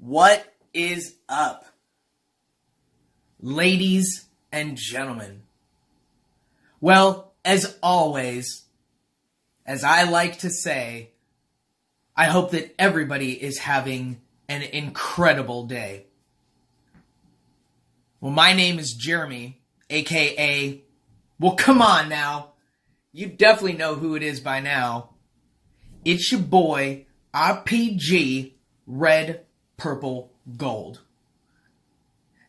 What is up, ladies and gentlemen? Well, as always, as I like to say, I hope that everybody is having an incredible day. Well, my name is Jeremy, aka, well, come on now. You definitely know who it is by now. It's your boy, RPG Red, Purple, Gold.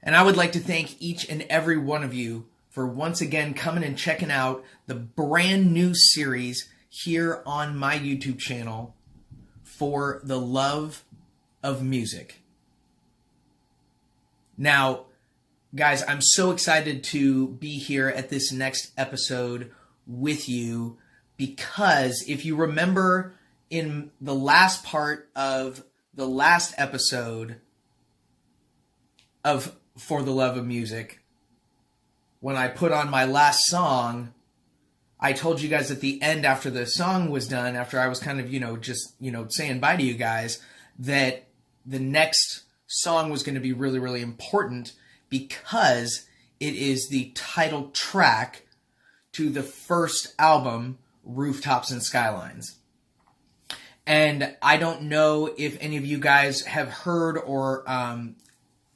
And I would like to thank each and every one of you for once again coming and checking out the brand new series here on my YouTube channel, For the Love of Music. Now, guys, I'm so excited to be here at this next episode with you because if you remember in the last part of the last episode of For the Love of Music, when I put on my last song, I told you guys at the end after the song was done, after I was kind of, just saying bye to you guys, that the next song was going to be really, really important because it is the title track to the first album, Rooftops and Skylines. And I don't know if any of you guys have heard or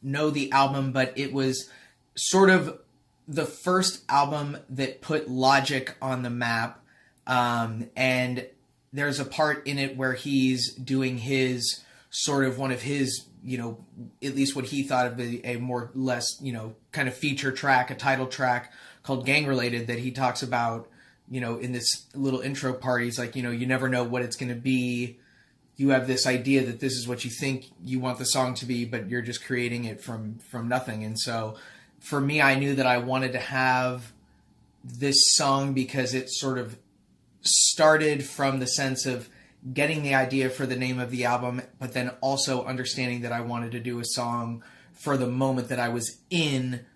know the album, but it was sort of the first album that put Logic on the map. And there's a part in it where he's doing his sort of one of his, at least what he thought of a more or less, kind of feature track, a title track called Gang Related that he talks about, in this little intro part. He's like, you never know what it's going to be. You have this idea that this is what you think you want the song to be, but you're just creating it from nothing. And so for me, I knew that I wanted to have this song because it sort of started from the sense of getting the idea for the name of the album, but then also understanding that I wanted to do a song for the moment that I was in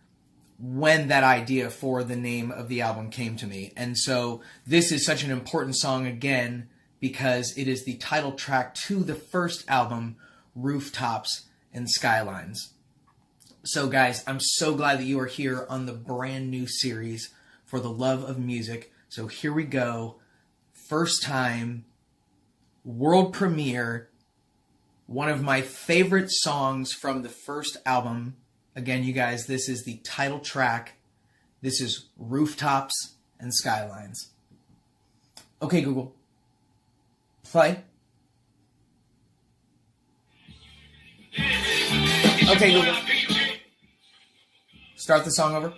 when that idea for the name of the album came to me. And so this is such an important song again because it is the title track to the first album, Rooftops and Skylines. So guys, I'm so glad that you are here on the brand new series, For the Love of Music. So here we go. First time, world premiere, one of my favorite songs from the first album. Again, you guys, this is the title track. This is Rooftops and Skylines. Okay, Google. Play. Okay, Google. Start the song over.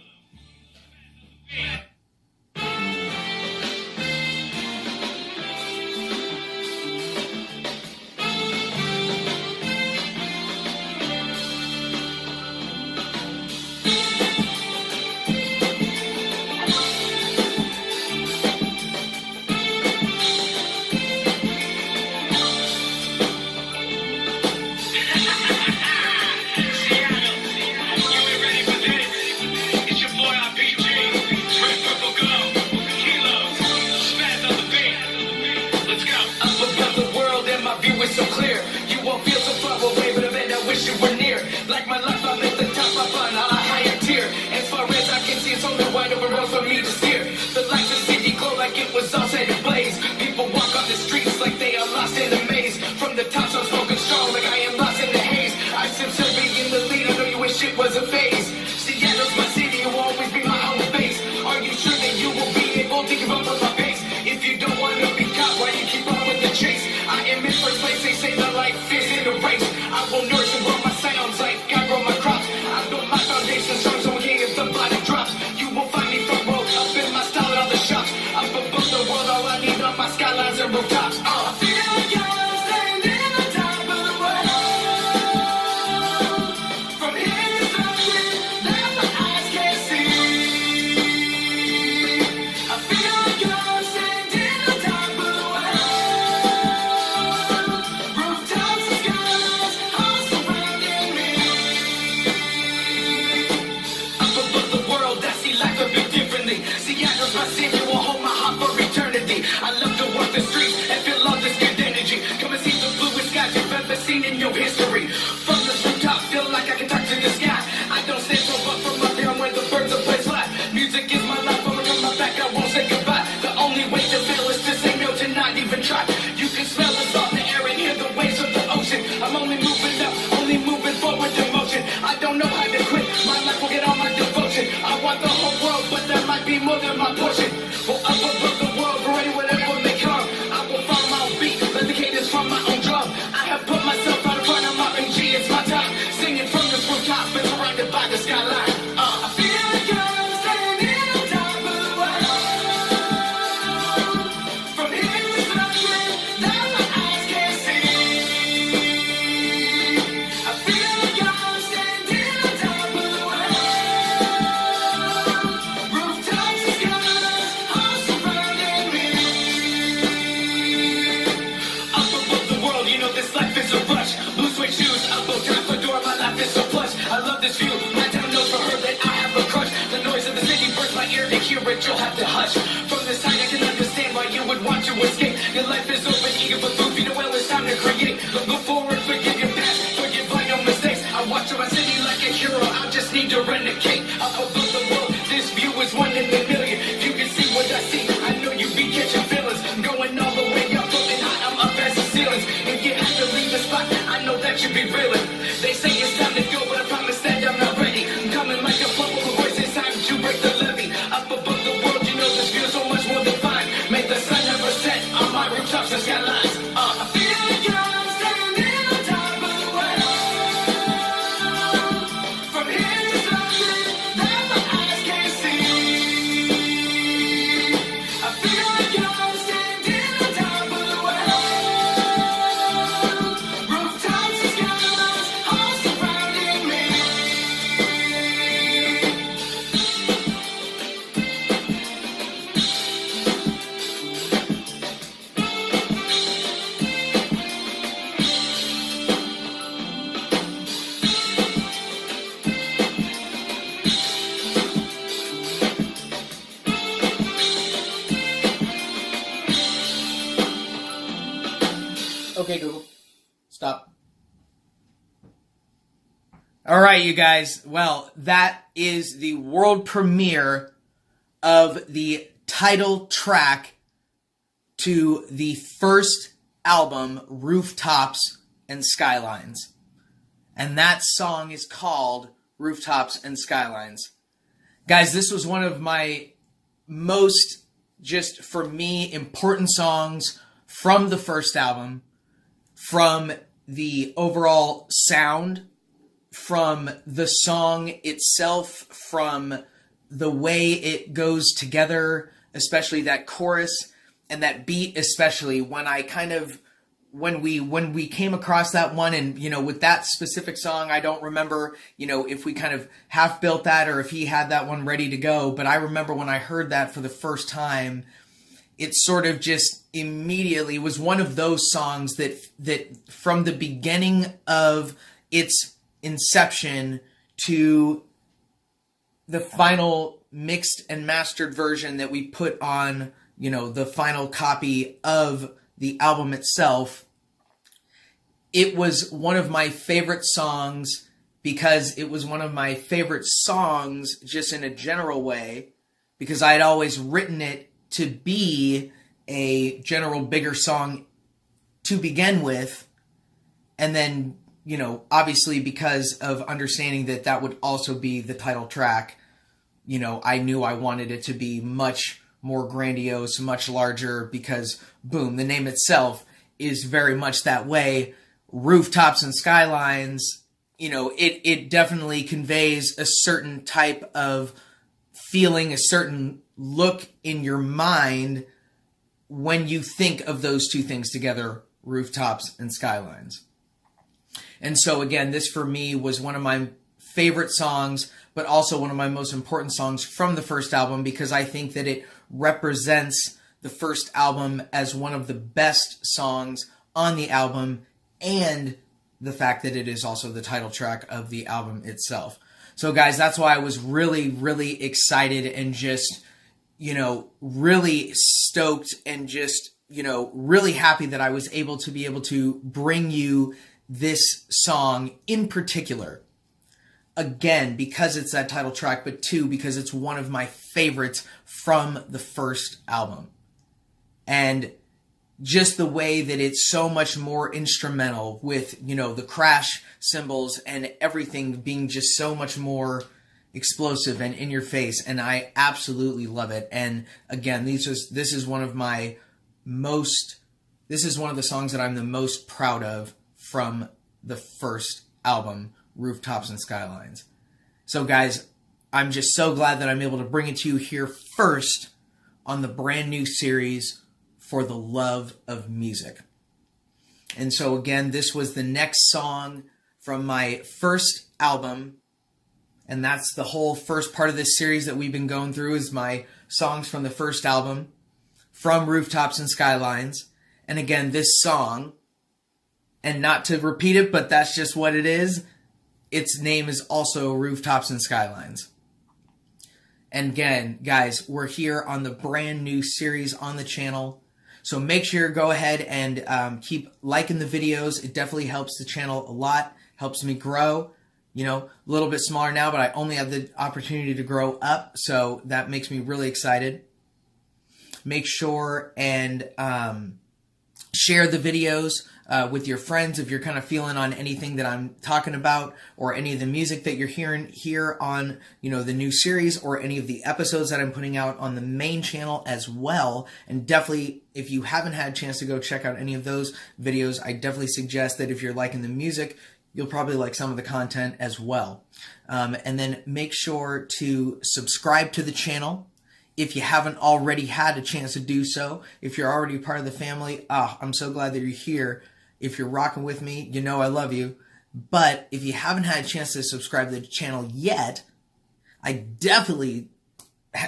See, I just my city will hold my heart for eternity. I love to walk the streets and feel love than my portion. Well, up above the world, ready whatever may come. I will follow my beat, let the cadence from my own drum. I have put myself out in front of my RNG, it's my time. Singing from this rooftop, been surrounded by the skyline. I feel like I'm standing on top of the world. From here to something that my eyes can't see. I feel like I'm standing on top of the world. Rooftops and skies all surrounding me. Up above the world, you know this life is a rush. Blue suede shoes, elbow time for door, my life is so plush. I love this view, my town knows for her that I have a crush. The noise of the city bursts my ear, to hear it you'll have to hush. From this side I can understand why you would want to escape. Your life is open, eager for food, feed well, it's time to create. Look forward, forgive your past, forgive all your mistakes. I watch my city like a hero, I just need to renegade. Up above the world, this view is one in a million. If you can see what I see, I know you be catching feelings. I'm going all the way up, floating high, I'm up as the ceilings. If you have to leave the spot, I know that you be reeling. They say it's time to go, but I promise that I'm not ready. I'm coming like a flow of a voice, it's time to break the levee. Up above the world, you know this view so much more than fine. Make the sun never set on my rooftops and skylines. I feel like I'm standing on top of the world. From here to something that my eyes can't see. I feel like I'm standing on top of the world. Rooftops and skies all surrounding me. Okay, Google. Stop. All right, you guys. Well, that is the world premiere of the title track to the first album, Rooftops and Skylines. And that song is called Rooftops and Skylines. Guys, this was one of my most, just for me, important songs from the first album. From the overall sound, from the song itself, from the way it goes together, especially that chorus and that beat, especially when I kind of, when we came across that one, and, you know, with that specific song, I don't remember, you know, if we kind of half built that or if he had that one ready to go, but I remember when I heard that for the first time, it sort of just immediately was one of those songs that from the beginning of its inception to the final mixed and mastered version that we put on, you know, the final copy of the album itself, it was one of my favorite songs because it was one of my favorite songs just in a general way, because I had always written it to be a general bigger song to begin with. And then, you know, obviously because of understanding that that would also be the title track, you know, I knew I wanted it to be much more grandiose, much larger, because boom, the name itself is very much that way. Rooftops and Skylines, you know, it definitely conveys a certain type of feeling, a certain look in your mind when you think of those two things together, Rooftops and Skylines. And so again, this for me was one of my favorite songs, but also one of my most important songs from the first album, because I think that it represents the first album as one of the best songs on the album, and the fact that it is also the title track of the album itself. So guys, that's why I was really, really excited and just, you know, really stoked and just, you know, really happy that I was able to bring you this song in particular. Again, because it's that title track, but two, because it's one of my favorites from the first album. And just the way that it's so much more instrumental with, you know, the crash cymbals and everything being just so much more, explosive and in your face, and I absolutely love it. And again, this is one of the songs that I'm the most proud of from the first album, Rooftops and Skylines. So guys, I'm just so glad that I'm able to bring it to you here first on the brand new series, For the Love of Music. And so again, this was the next song from my first album, and that's the whole first part of this series that we've been going through, is my songs from the first album, from Rooftops and Skylines. And again, this song, and not to repeat it, but that's just what it is, its name is also Rooftops and Skylines. And again, guys, we're here on the brand new series on the channel. So make sure to go ahead and keep liking the videos. It definitely helps the channel a lot, helps me grow. You know, a little bit smaller now, but I only have the opportunity to grow up, so that makes me really excited. Make sure and share the videos with your friends if you're kind of feeling on anything that I'm talking about, or any of the music that you're hearing here on, you know, the new series, or any of the episodes that I'm putting out on the main channel as well. And definitely, if you haven't had a chance to go check out any of those videos, I definitely suggest that if you're liking the music, you'll probably like some of the content as well. And then make sure to subscribe to the channel if you haven't already had a chance to do so. If you're already part of the family, I'm so glad that you're here. If you're rocking with me, you know I love you. But if you haven't had a chance to subscribe to the channel yet, I definitely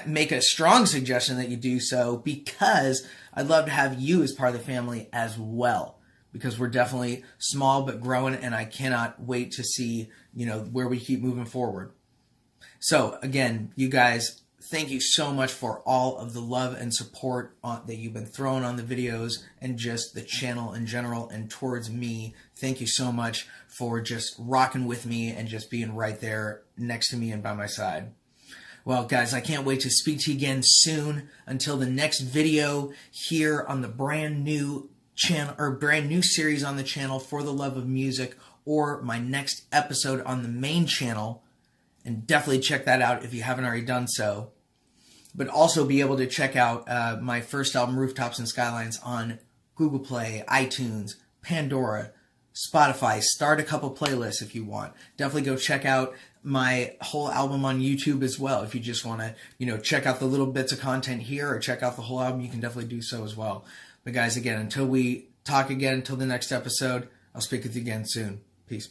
make a strong suggestion that you do so, because I'd love to have you as part of the family as well. Because we're definitely small but growing, and I cannot wait to see, you know, where we keep moving forward. So again, you guys, thank you so much for all of the love and support that you've been throwing on the videos and just the channel in general and towards me. Thank you so much for just rocking with me and just being right there next to me and by my side. Well, guys, I can't wait to speak to you again soon. Until the next video here on the brand new channel, or brand new series on the channel, For the Love of Music, or my next episode on the main channel. And definitely check that out if you haven't already done so. But also be able to check out my first album, Rooftops and Skylines, on Google Play, iTunes, Pandora, Spotify. Start a couple playlists if you want. Definitely go check out my whole album on YouTube as well. If you just want to, you know, check out the little bits of content here, or check out the whole album, you can definitely do so as well. But guys, again, until we talk again, until the next episode, I'll speak with you again soon. Peace.